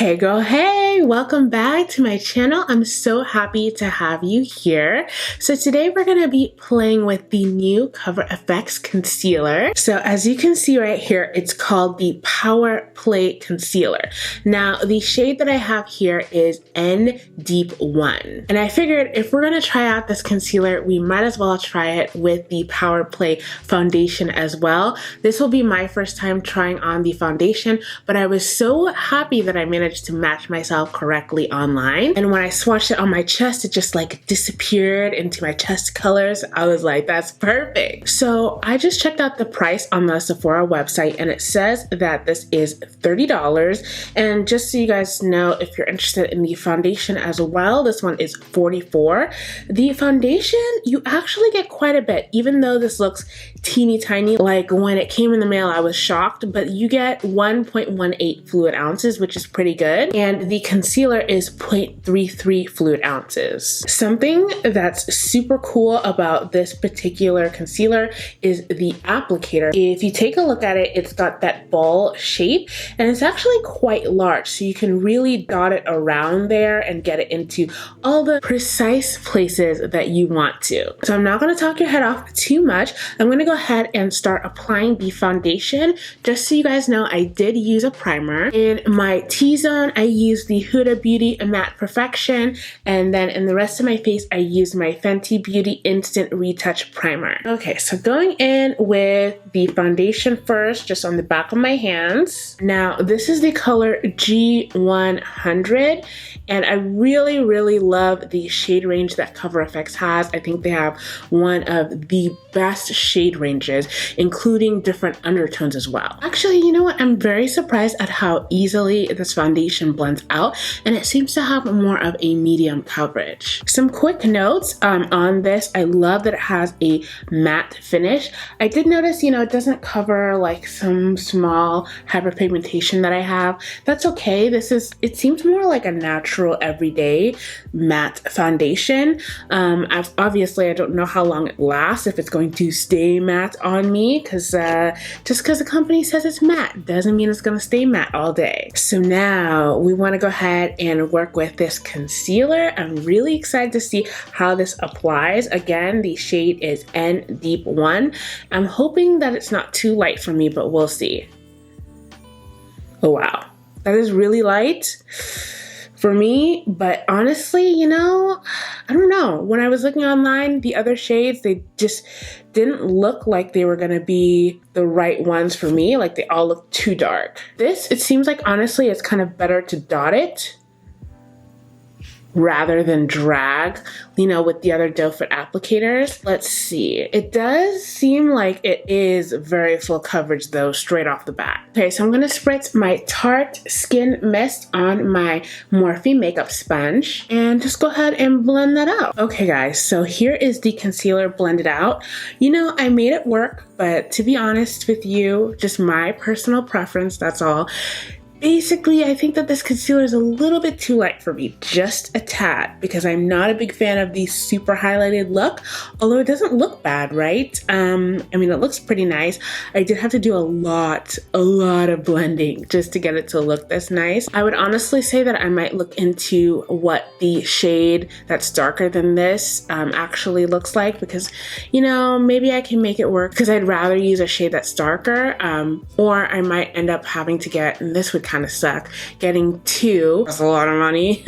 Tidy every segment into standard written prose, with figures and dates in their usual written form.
Hey girl, hey, welcome back to my channel. I'm so happy to have you here. So today we're going to be playing with the new Cover FX concealer. So as you can see right here, it's called the Power Play Concealer. Now the shade that I have here is N Deep 1. And I figured if we're going to try out this concealer, we might as well try it with the Power Play foundation as well. This will be my first time trying on the foundation, but I was so happy that I managed to match myself correctly online. And when I swatched it on my chest, it just like disappeared into my chest colors. I was like, that's perfect. So I just checked out the price on the Sephora website and it says that this is $30. And just so you guys know, if you're interested in the foundation as well, this one is $44. The foundation, you actually get quite a bit, even though this looks teeny tiny. Like when it came in the mail, I was shocked, but you get 1.18 fluid ounces, which is pretty good. And the concealer is 0.33 fluid ounces. Something that's super cool about this particular concealer is the applicator. If you take a look at it, it's got that ball shape and it's actually quite large. So you can really dot it around there and get it into all the precise places that you want to. So I'm not going to talk your head off too much. I'm going to go ahead and start applying the foundation. Just so you guys know, I did use a primer. In my T-zone, I used the Huda Beauty Matte Perfection, and then in the rest of my face, I used my Fenty Beauty Instant Retouch Primer. Okay, so going in with the foundation first, just on the back of my hands. Now, this is the color G100, and I really love the shade range that Cover FX has. I think they have one of the best shade ranges, including different undertones as well. Actually, you know what? I'm very surprised at how easily this foundation blends out, and it seems to have more of a medium coverage. Some quick notes on this. I love that it has a matte finish. I did notice, you know, it doesn't cover like some small hyperpigmentation that I have. That's okay. It seems more like a natural everyday matte foundation. Obviously, I don't know how long it lasts, if it's going to stay matte on me, because just because the company says it's matte doesn't mean it's going to stay matte all day. So now we want to go ahead and work with this concealer. I'm really excited to see how this applies. Again, the shade is N Deep 1. I'm hoping that it's not too light for me, but we'll see. Oh wow, that is really light for me, but honestly, you know, I don't know. When I was looking online, the other shades, they just didn't look like they were gonna be the right ones for me. Like they all look too dark. This, it seems like honestly, it's kind of better to dot it rather than drag, you know, with the other doe foot applicators. Let's see. It does seem like it is very full coverage though, straight off the bat. Okay, so I'm gonna spritz my Tarte Skin Mist on my Morphe makeup sponge and just go ahead and blend that out. Okay guys, so here is the concealer blended out. You know, I made it work, but to be honest with you, just my personal preference, that's all. Basically, I think that this concealer is a little bit too light for me, just a tad, because I'm not a big fan of the super highlighted look, although it doesn't look bad, right? I mean, it looks pretty nice. I did have to do a lot of blending just to get it to look this nice. I would honestly say that I might look into what the shade that's darker than this actually looks like, because, you know, maybe I can make it work, because I'd rather use a shade that's darker, or I might end up having to get, and this would kind of suck, getting two. That's a lot of money.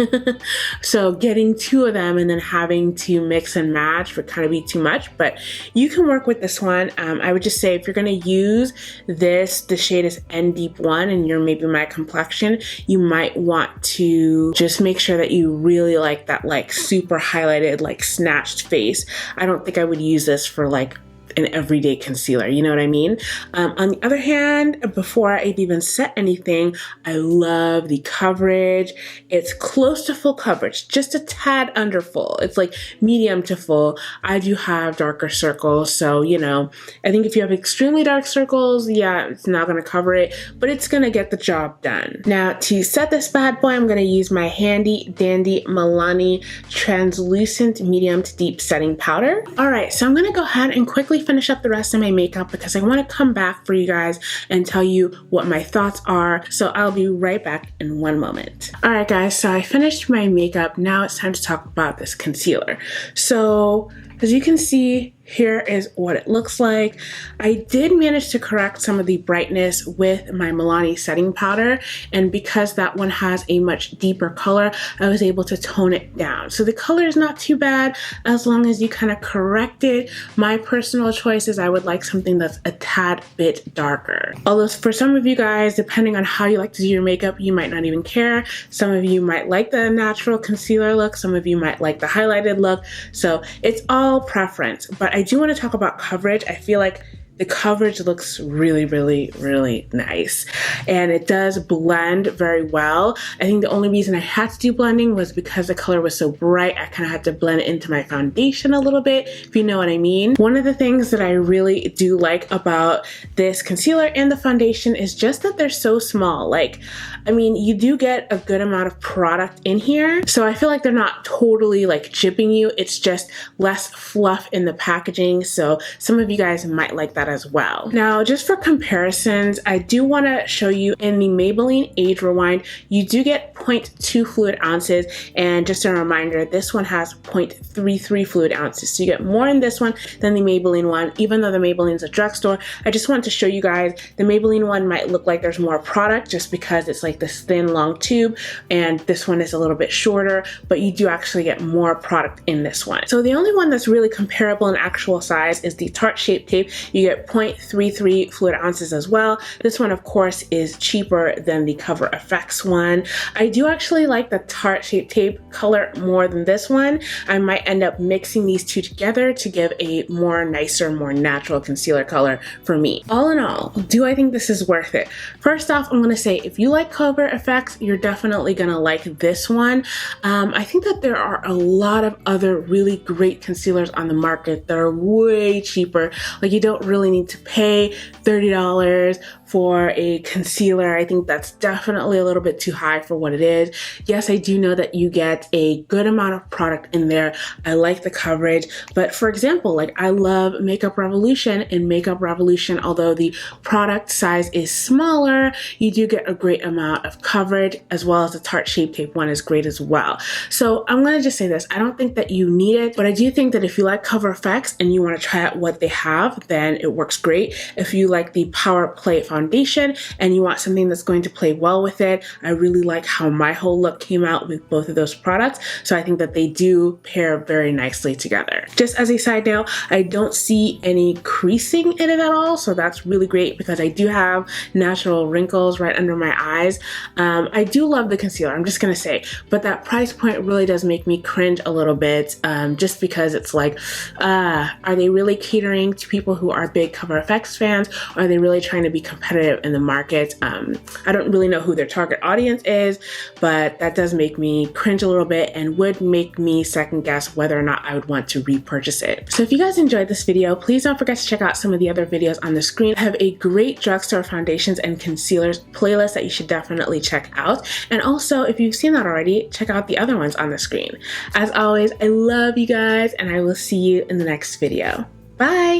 So getting two of them and then having to mix and match would kind of be too much, but you can work with this one. I would just say if you're going to use this, the shade is N Deep 1 and you're maybe my complexion, you might want to just make sure that you really like that like super highlighted, like snatched face. I don't think I would use this for like an everyday concealer, you know what I mean? On the other hand, before I've even set anything, I love the coverage. It's close to full coverage, just a tad under full. It's like medium to full. I do have darker circles, so you know, I think if you have extremely dark circles, yeah, it's not gonna cover it, but it's gonna get the job done. Now to set this bad boy, I'm gonna use my handy dandy Milani translucent medium to deep setting powder. All right, so I'm gonna go ahead and quickly finish up the rest of my makeup because I want to come back for you guys and tell you what my thoughts are. So I'll be right back in one moment. All right, guys, so I finished my makeup. Now it's time to talk about this concealer. So as you can see, here is what it looks like. I did manage to correct some of the brightness with my Milani setting powder, and because that one has a much deeper color, I was able to tone it down. So the color is not too bad as long as you kind of correct it. My personal choice is I would like something that's a tad bit darker. Although for some of you guys, depending on how you like to do your makeup, you might not even care. Some of you might like the natural concealer look. Some of you might like the highlighted look. So it's all preference. But I do want to talk about coverage. I feel like the coverage looks really, really, really nice. And it does blend very well. I think the only reason I had to do blending was because the color was so bright. I kind of had to blend it into my foundation a little bit, if you know what I mean. One of the things that I really do like about this concealer and the foundation is just that they're so small. Like, I mean, you do get a good amount of product in here. So I feel like they're not totally like chipping you. It's just less fluff in the packaging. So some of you guys might like that as well. Now, just for comparisons, I do want to show you in the Maybelline Age Rewind, you do get 0.2 fluid ounces. And just a reminder, this one has 0.33 fluid ounces. So you get more in this one than the Maybelline one, even though the Maybelline's a drugstore. I just want to show you guys, the Maybelline one might look like there's more product just because it's like this thin, long tube, and this one is a little bit shorter, but you do actually get more product in this one. So the only one that's really comparable in actual size is the Tarte Shape Tape. You get 0.33 fluid ounces as well. This one, of course, is cheaper than the Cover FX one. I do actually like the Tarte Shape Tape color more than this one. I might end up mixing these two together to give a more nicer, more natural concealer color for me. All in all, do I think this is worth it? First off, I'm gonna say if you like Cover FX, you're definitely gonna like this one. I think that there are a lot of other really great concealers on the market that are way cheaper. Like, you don't really need to pay $30 for a concealer. I think that's definitely a little bit too high for what it is. Yes, I do know that you get a good amount of product in there. I like the coverage, but for example, like I love Makeup Revolution. In Makeup Revolution, although the product size is smaller, you do get a great amount of coverage, as well as the Tarte Shape Tape one is great as well. So I'm gonna just say this, I don't think that you need it, but I do think that if you like Cover FX and you wanna try out what they have, then it works great. If you like the Power Play foundation and you want something that's going to play well with it, I really like how my whole look came out with both of those products. So I think that they do pair very nicely together. Just as a side note, I don't see any creasing in it at all. So that's really great because I do have natural wrinkles right under my eyes. I do love the concealer, I'm just gonna say, but that price point really does make me cringe a little bit, just because it's like, are they really catering to people who are big Cover FX fans? Or are they really trying to be competitive in the market? I don't really know who their target audience is, but that does make me cringe a little bit and would make me second guess whether or not I would want to repurchase it. So if you guys enjoyed this video, please don't forget to check out some of the other videos on the screen. I have a great drugstore foundations and concealers playlist that you should definitely check out. And also, if you've seen that already, check out the other ones on the screen. As always, I love you guys, and I will see you in the next video. Bye!